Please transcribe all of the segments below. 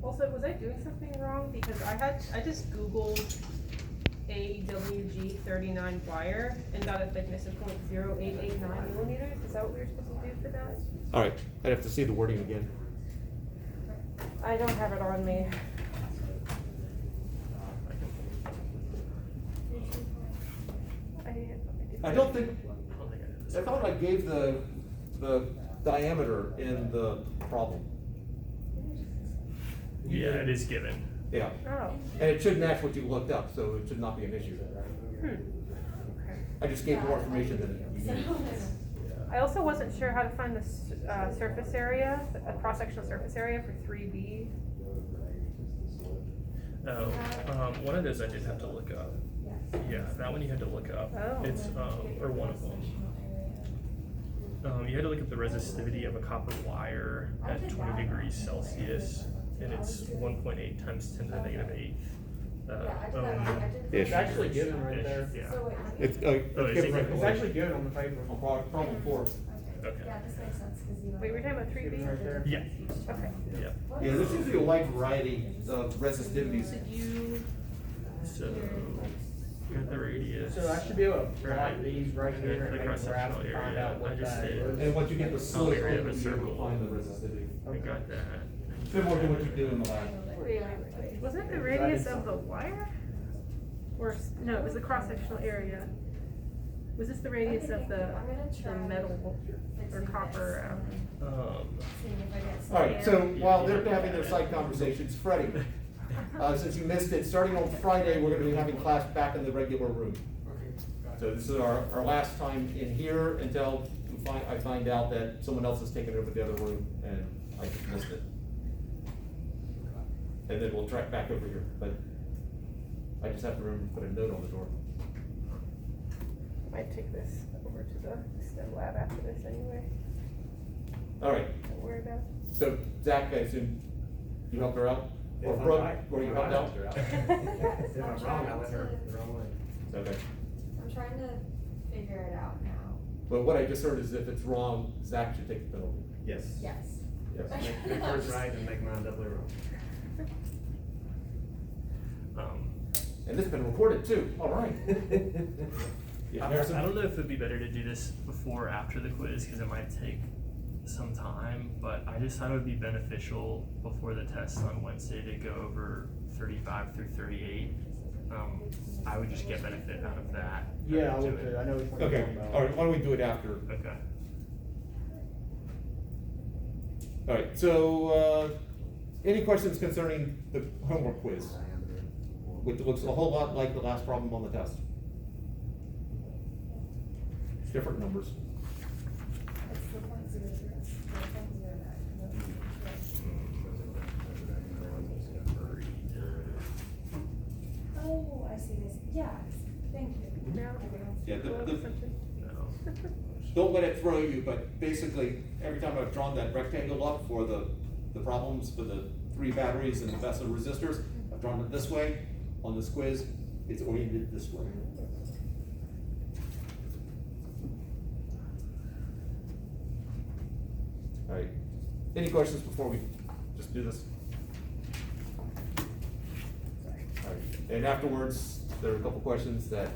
Also, was I doing something wrong? Because I just Googled AWG 39 wire and got a thickness of 0.0889 millimeters. Is that what we were supposed to do for that? All right, I'd have to see the wording again. I don't have it on me. I don't think, I thought I gave the diameter in the problem. Yeah, it is given. Yeah. Oh. And it should match what you looked up, so it should not be an issue. Okay. I just gave more information than you needed. I also wasn't sure how to find the surface area, a cross-sectional surface area for 3B. Oh, one of those I did have to look up. Yeah, that one you had to look up. Oh. It's, or one of them. You had to look up the resistivity of a copper wire at 20 degrees Celsius, and it's 1.8 times 10 to the negative 8. Ish. It's actually given right Ish, there. yeah. It's, Oh, is given it? right It's below. actually given on the paper. On problem 4. Okay. Yeah, this makes sense because you. Wait, we're talking about Given 3B? right there. Yeah. Okay. Yeah. Yeah, there's usually a wide variety of resistivities. Did you? So, you got the radius. So I should be able to plot Right. these right here The and make a graph cross-sectional to find area. out I what just that did. is. And once you get the slope, area you'll of a be able to circle. find the resistivity. We got that. Similar to what you do in the lab. Wait. Wasn't it the radius of the wire? Or, no, it was the cross-sectional area. Was this the radius of the metal or copper? All right, so while they're having their site conversations, Freddie, since you missed it, starting on Friday, we're gonna be having class back in the regular room. So this is our last time in here until I find out that someone else has taken over the other room and I just missed it. And then we'll track back over here, but I just have to remember to put a note on the door. Might take this over to the STEM lab after this anyway. All right, Don't worry about it. so Zach, I assume you helped her out? Or Brooke, or you helped out? If I'm wrong, I let her the wrong way. Okay. I'm trying to figure it out now. But what I just heard is if it's wrong, Zach should take the penalty. Yes. Yes. Yes. Make yours right and make mine doubly wrong. And this has been recorded too, all right. Yeah, I Harrison? don't know if it'd be better to do this before or after the quiz, because it might take some time, but I just thought it would be beneficial before the test on Wednesday to go over 35 through 38. I would just get benefit out of that. Yeah, I Do would it. too. I know which one you're Okay, talking about. all right, why don't we do it after? Okay. All right, so, any questions concerning the homework quiz? Which looks a whole lot like the last problem on the test. Different numbers. It's the 0.00. Oh, I see this. Yes, thank you. No. Yeah, Well, something. No. Don't let it throw you, but basically, every time I've drawn that rectangle up for the problems for the 3 batteries and the vessel resistors, I've drawn it this way. On this quiz, it's oriented this way. All right, any questions before we just do this? All right. And afterwards, there are a couple questions that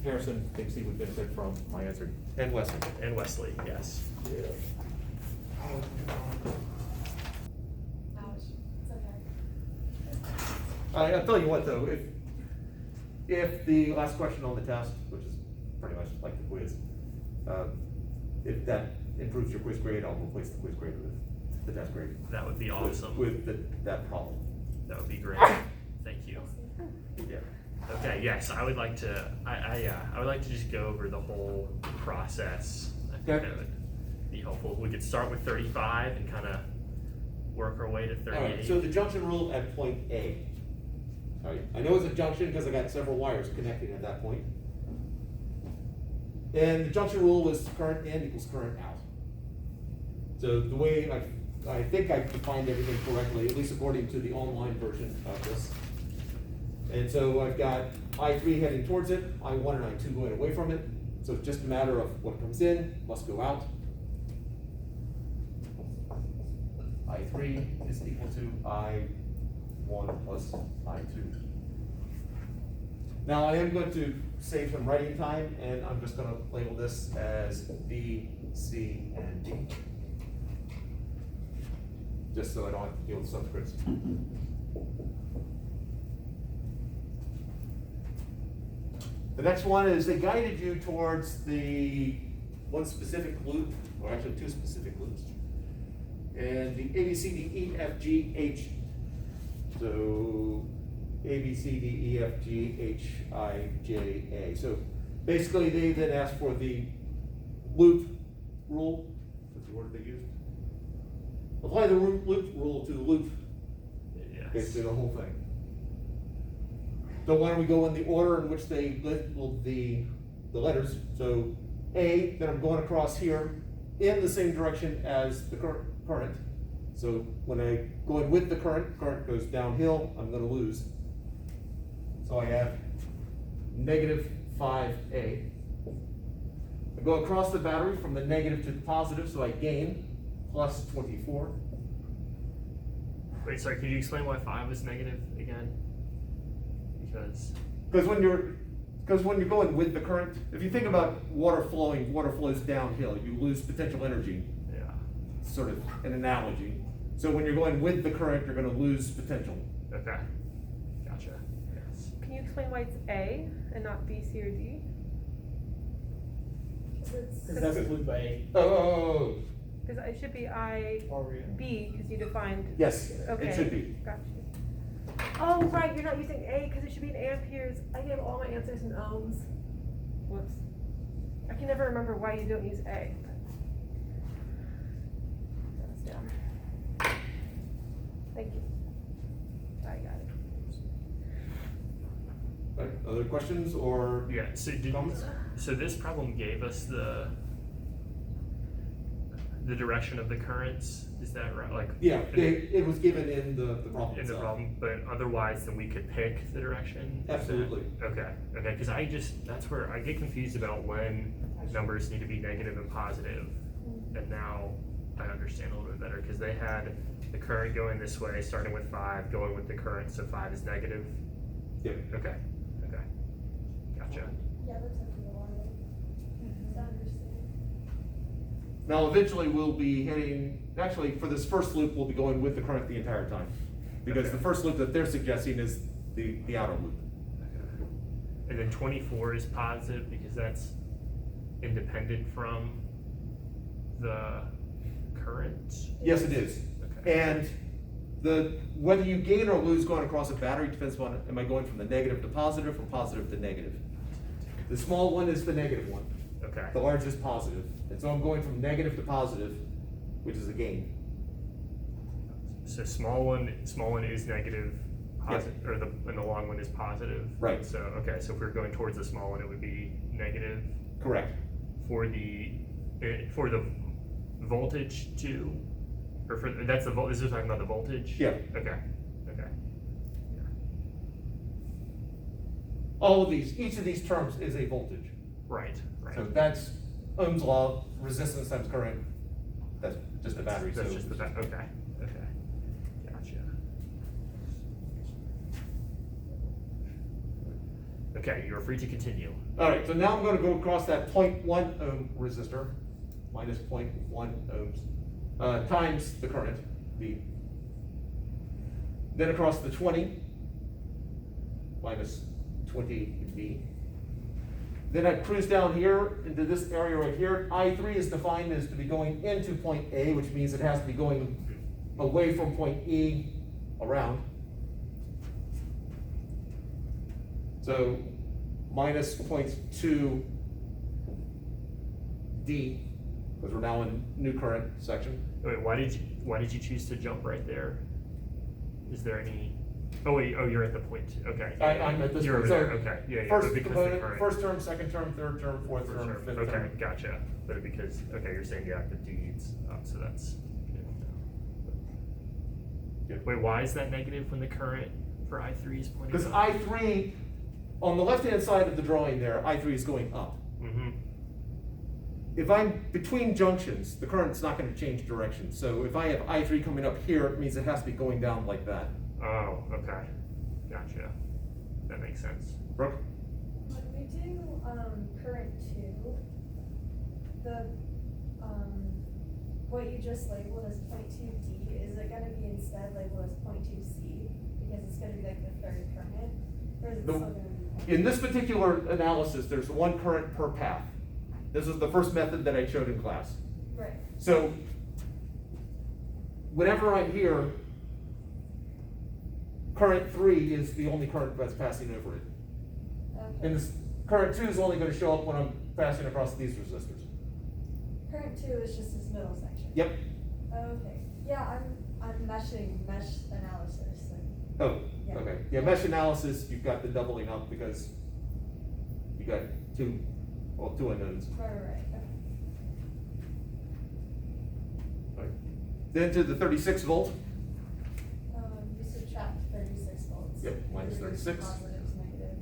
Harrison thinks he would benefit from my answering, and Wesley. And Wesley, yes. Ouch. It's okay. I'll tell you what though, if the last question on the test, which is pretty much like the quiz, if that improves your quiz grade, I'll replace the quiz grade with the test grade. That would be awesome. With that problem. That would be great. Thank you. Yeah. Okay, yes, I would like to, I would like to just go over the whole process. I think Okay. that would be helpful. We could start with 35 and kind of work our way to All 38. right, so the junction rule at point A. All right, I know it's a junction because I got several wires connecting at that point. And the junction rule was current in equals current out. So the way I think I defined everything correctly, at least according to the online version of this. And so I've got I3 heading towards it, I1 and I2 going away from it. So it's just a matter of what comes in must go out. I3 is equal to I1 plus I2. Now I am going to save some writing time, and I'm just gonna label this as B, C, and D. Just so I don't have to deal with subscripts. The next one is they guided you towards the one specific loop, or actually two specific loops. And the A, B, C, D, E, F, G, H. So A, B, C, D, E, F, G, H, I, J, A. So basically they then asked for the loop rule. What's the word they used? Apply the loop rule to the loop. Yes. Basically the whole thing. So why don't we go in the order in which they labeled the letters. So A, then I'm going across here in the same direction as the current. So when I go in with the current goes downhill, I'm gonna lose. So I have negative 5A. I go across the battery from the negative to the positive, so I gain plus 24. Wait, sorry, could you explain why 5 is negative again? Because when you're going with the current, if you think about water flowing, water flows downhill, you lose potential energy. Yeah. Sort of an analogy. So when you're going with the current, you're going to lose potential. Okay. Gotcha. Yes. Can you explain why it's A and not B, C, or D? Because that's loop A. Oh. Because it should be I, B, because you defined. Yes, Okay. it should be. Gotcha. Oh, right, you're not using A because it should be in amperes. I gave all my answers in ohms. Whoops. I can never remember why you don't use A. That's down. Thank you. I got it. Right, other questions or Yeah, comments? so this problem gave us the direction of the currents, is that right? Like Yeah, it was given in the problem in the itself. problem, but otherwise then we could pick the direction? Is that- Absolutely. Okay, because that's where I get confused about when numbers need to be negative and positive. And now I understand a little bit better, because they had the current going this way, starting with 5, going with the current, so 5 is negative. Yeah. Okay, gotcha. Yeah, that took me a while to understand. Now eventually we'll be heading, actually for this first loop, we'll be going with the current the entire time. Because Okay. the first loop that they're suggesting is the outer loop. And then 24 is positive because that's independent from the current? Yes, it is. Okay. And whether you gain or lose going across a battery depends on, am I going from the negative to positive or positive to negative? The small one is the negative one. Okay. The large is positive. And so I'm going from negative to positive, which is a gain. So small one is negative, positive, or and the long one is positive? Right. So, okay, so if we're going towards the small one, it would be negative Correct. for the voltage too? Or this is talking about the voltage? Yeah. Okay. All of these, each of these terms is a voltage. Right. So that's Ohm's law, resistance times current. That's just the battery. That's so- just the battery, okay. Gotcha. Okay, you're free to continue. All right, so now I'm going to go across that 0.1 ohm resistor, minus 0.1 ohms, times the current, V. Then across the 20, minus 20 V. Then I cruise down here into this area right here. I3 is defined as to be going into point A, which means it has to be going away from point E around. So minus 0.2 D, because we're now in new current section. Wait, why did you choose to jump right there? Is there any? Oh wait, you're at the point. Okay. I'm at this You're point. over So there. Okay. Yeah. First but because component, the current. first term, second term, third term, fourth First term, term. fifth Okay, term. gotcha. But because you're saying the active deeds, so that's. Yeah. Wait, why is that negative when the current for I3 is pointing? Because I3, on the left-hand side of the drawing there, I3 is going up. Mm-hmm. if I'm between junctions, the current's not gonna change direction. So if I have I3 coming up here, it means it has to be going down like that. Oh, okay. Gotcha. That makes sense. Brooke? When we do, current two, the, what you just labeled as point two D, is it gonna be instead labeled as point two C? Because it's gonna be like the third current, or is it The- still gonna be? point In this particular analysis, there's one current per path. This is the first method that I showed in class. Right, So whenever I'm here, current 3 is the only current that's passing over it. okay. And this current 2 is only gonna show up when I'm passing across these resistors. Current two is just this middle section? Yep. Okay, yeah, I'm meshing mesh analysis, like, Oh, Yeah. okay. Yeah, mesh analysis, you've got the doubling up because you got two unknowns. right, okay. Right. Then to the 36 volt. You subtract 36 volts. Yep, minus Reduce 36. Positives, negative.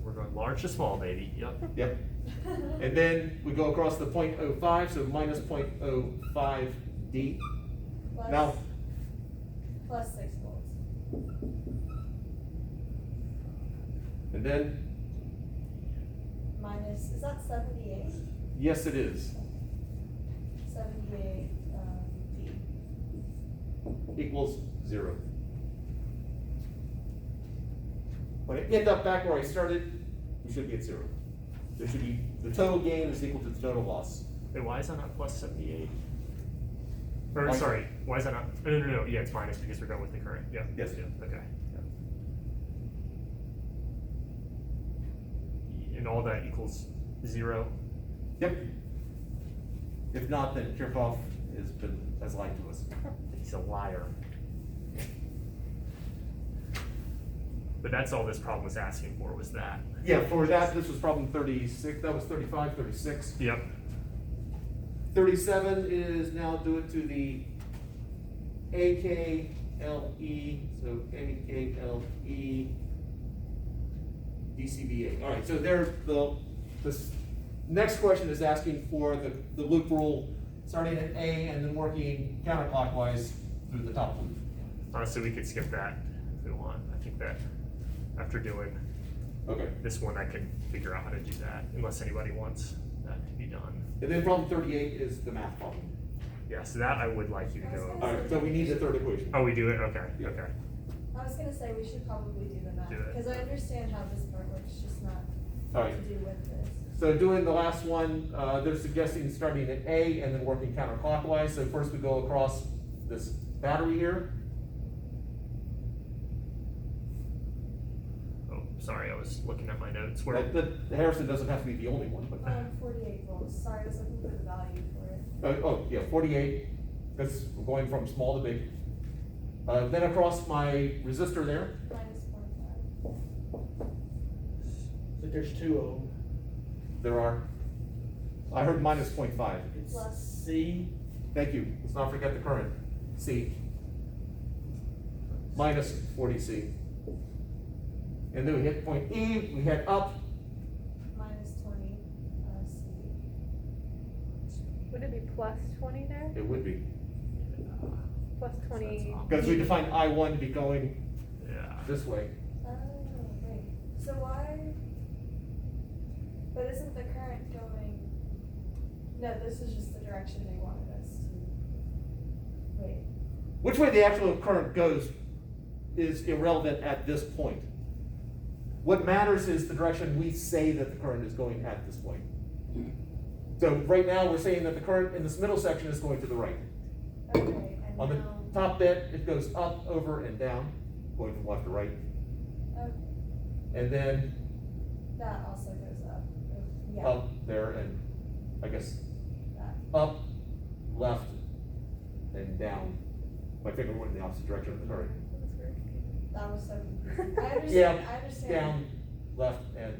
We're going large to small, baby. Yep. Yep. And then we go across the 0.05, so minus 0.05 D. Plus- Now, Plus 6 volts. and then, Minus, is that 78? yes, it is, 78, D. equals 0. When I end up back where I started, we should be at 0. There should be, the total gain is equal to the total loss. Wait, why is that not plus 78? Or, Why- sorry, why is that not? No. Yeah, it's minus because we're going with the current. Yeah. Yes. Yeah, okay. Yeah. And all that equals 0? Yep. If not, then Kirchhoff has lied to us. He's a liar. But that's all this problem was asking for, was that. Yeah, for that, this was problem 36, that was 35, 36. Yep. 37 is now do it to the AKLE, so AKLE DCBA. All right, so there, this next question is asking for the loop rule starting at A and then working counterclockwise through the top loop. Honestly, we could skip that if we want. I think that after doing Okay. this one, I can figure out how to do that, unless anybody wants that to be done. And then problem 38 is the math problem. Yeah, so that I would like you to go All over. right, so we need the third equation. Oh, we do it? Okay, Yeah. okay. I was gonna say we should probably do the math, Do it. because I understand how this part works, just not All what right. to do with this. So doing the last one, they're suggesting starting at A and then working counterclockwise. So first we go across this battery here. Oh, sorry, I was looking at my notes. Where? The Harrison doesn't have to be the only one, but, 48 volts, sorry, I was looking for the value for it. oh, yeah, 48, because we're going from small to big. Then across my resistor there, Minus 0.5. So there's two of them. there are, I heard minus 0.5. It's Plus. C. Thank you, let's not forget the current, C. Minus 40C. And then we hit point E, we head up, Minus 20, C. Would it be plus 20 there? it would be. Plus 20. Because we defined I1 to be going Yeah. this way. Oh, wait, so why? But isn't the current going, no, this is just the direction they wanted us to, wait. Which way the actual current goes is irrelevant at this point. What matters is the direction we say that the current is going at this point. So right now, we're saying that the current in this middle section is going to the right. Okay, and On the now, top bit, it goes up, over, and down, going from left to right. okay, And then that also goes up, yeah, up there, and I guess that, up, left, and down. My finger went in the opposite direction of the current. that was so confusing. I Yeah, understand, I understand. down, left, and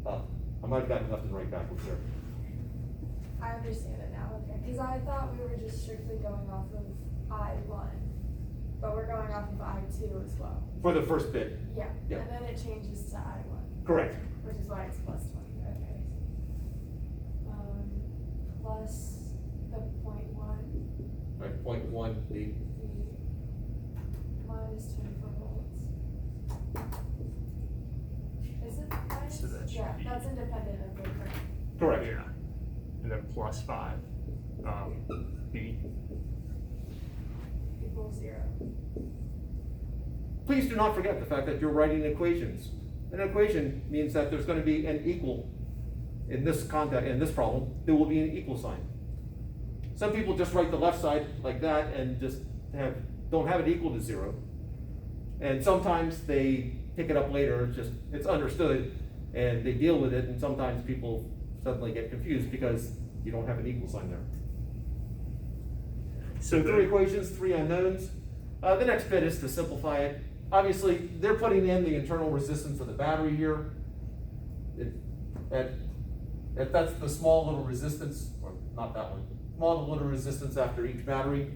up. I might have gotten left and right backwards there. I understand it now, okay, cause I thought we were just strictly going off of I1, but we're going off of I2 as well. For the first bit, Yeah, Yeah. and then it changes to I1, correct. which is why it's plus 20, okay. plus the 0.1 Right, 0.1 B. minus 24 volts. Is it minus? So that should Yeah, be- that's independent of the current. Correct. Yeah. And then plus 5, B. Equals 0. Please do not forget the fact that you're writing equations. An equation means that there's going to be an equal in this context, in this problem, there will be an equal sign. Some people just write the left side like that and just don't have it equal to 0. And sometimes they pick it up later, it's understood, and they deal with it, and sometimes people suddenly get confused because you don't have an equal sign there. So 3 equations, 3 unknowns. The next bit is to simplify it. Obviously, they're putting in the internal resistance of the battery here. If that's the small little resistance, or not that one, small little resistance after each battery.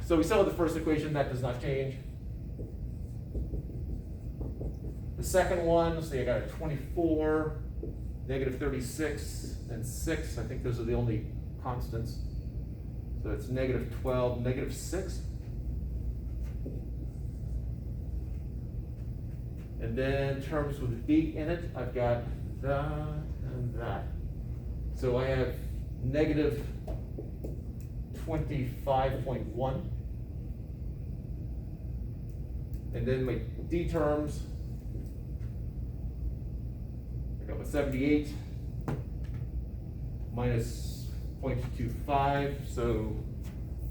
So we saw the first equation, that does not change. The second one, let's see, I got a 24, negative 36, and 6. I think those are the only constants. So it's negative 12, negative 6. And then terms with B in it, I've got that and that. So I have negative 25.1. And then my D terms, I got my 78 minus 0.25, so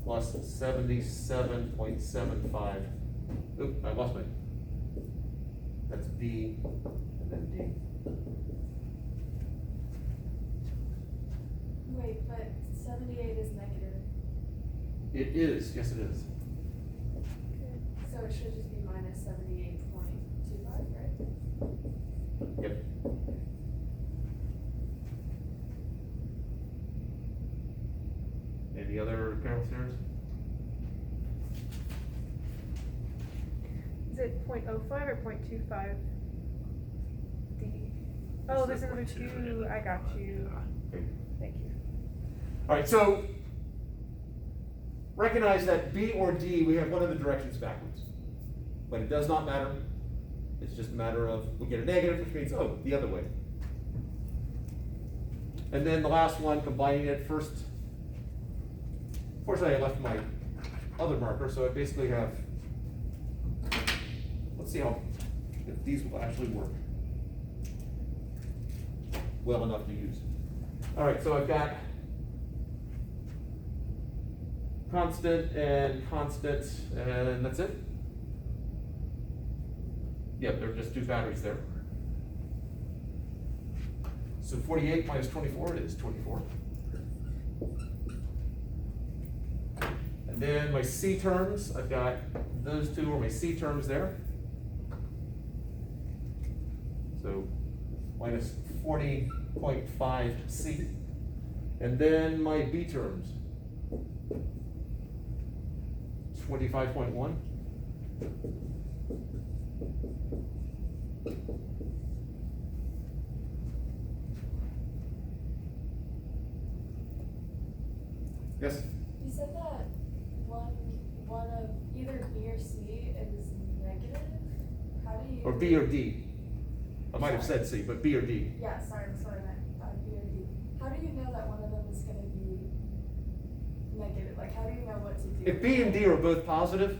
plus 77.75. Oop, I lost my, that's B, and then D. Wait, but 78 is negative, It is, yes it is. so it should just be minus 78.25, right? Yep. Any other counselors? Is it 0.05 or 0.25 D? Oh, there's another 2, I got you. Okay. Thank you. All right, so recognize that B or D, we have one of the directions backwards. But it does not matter. It's just a matter of, we get a negative, which means, oh, the other way. And then the last one, combining it first. Fortunately, I left my other marker, so I basically have, let's see if these will actually work well enough to use. All right, so I've got constant, and that's it. Yep, there are just 2 batteries there. So 48 minus 24, it is 24. And then my C terms, I've got those 2 are my C terms there. So minus 40.5 C. And then my B terms, 25.1. Yes? You said that one of either B or C is negative? How do you? Or B or D. I might have said C, but B or D. Yeah, sorry, that's what I meant, B or D. How do you know that one of them is gonna be negative? Like, how do you know what to do? If B and D are both positive,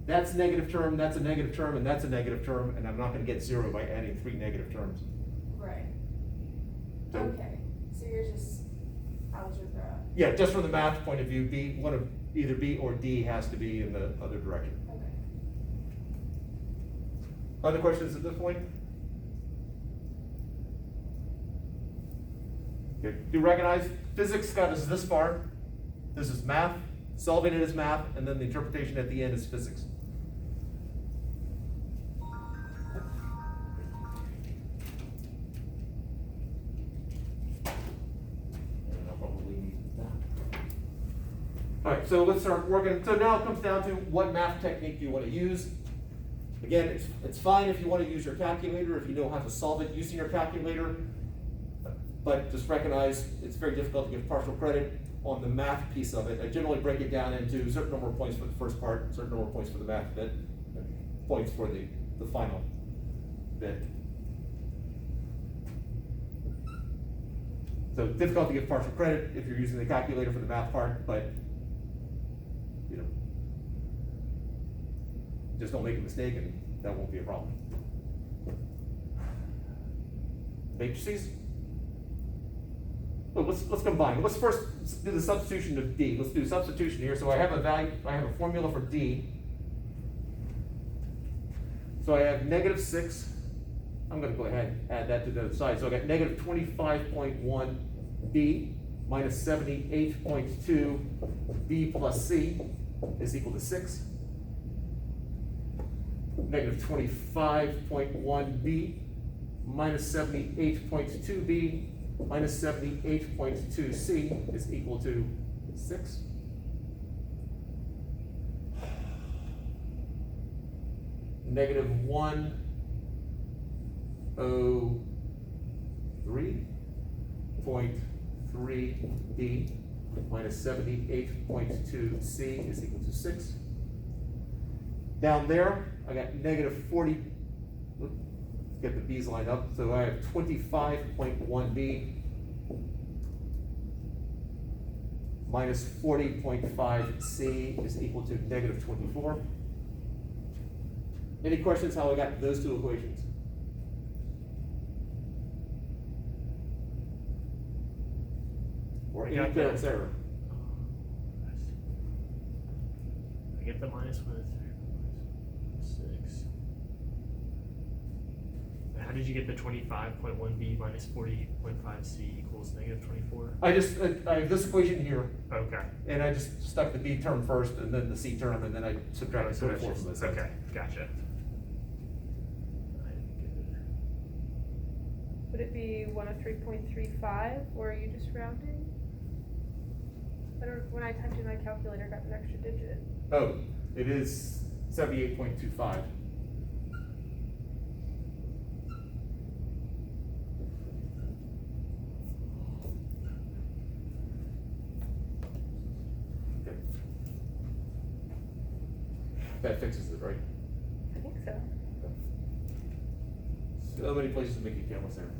that's a negative term, that's a negative term, and that's a negative term, and I'm not gonna get 0 by adding 3 negative terms. Right. So- Okay, so you're just algebra. Yeah, just from the math point of view, one of either B or D has to be in the other direction. Okay. Other questions at this point? Okay. Do you recognize physics got us this far? This is math, solving it is math, and then the interpretation at the end is physics. And I'll probably need that. All right, so let's start working. So now it comes down to what math technique you want to use. Again, it's fine if you want to use your calculator, if you know how to solve it using your calculator, but just recognize it's very difficult to give partial credit on the math piece of it. I generally break it down into a certain number of points for the first part, a certain number of points for the math bit, and points for the final bit. So difficult to give partial credit if you're using the calculator for the math part, but just don't make a mistake and that won't be a problem. Matrices? Well, let's combine. Let's first do the substitution of D. Let's do substitution here. So I have a formula for D. So I have -6. I'm going to go ahead and add that to the other side. So I got negative 25.1 B minus 78.2 B plus C is equal to 6. Negative 25.1 B minus 78.2 B minus 78.2 C is equal to 6. Negative 103.3 B minus 78.2 C is equal to 6. Down there, I got negative 40, get the B's lined up, so I have 25.1 B minus 40.5 C is equal to negative 24. Any questions how I got those two equations? Or any clearance error? I get the minus with 6. How did you get the 25.1 B minus 40.5 C equals negative 24? I have this equation here, Okay. and I just stuck the B term first, and then the C term, and then I subtracted So that's 24 just, from this. okay, gotcha. Would it be 103.35, or are you just rounding? When I typed in my calculator, I got an extra digit. Oh, it is 78.25. Okay. That fixes it, right? I think so. So many places to make you careless there.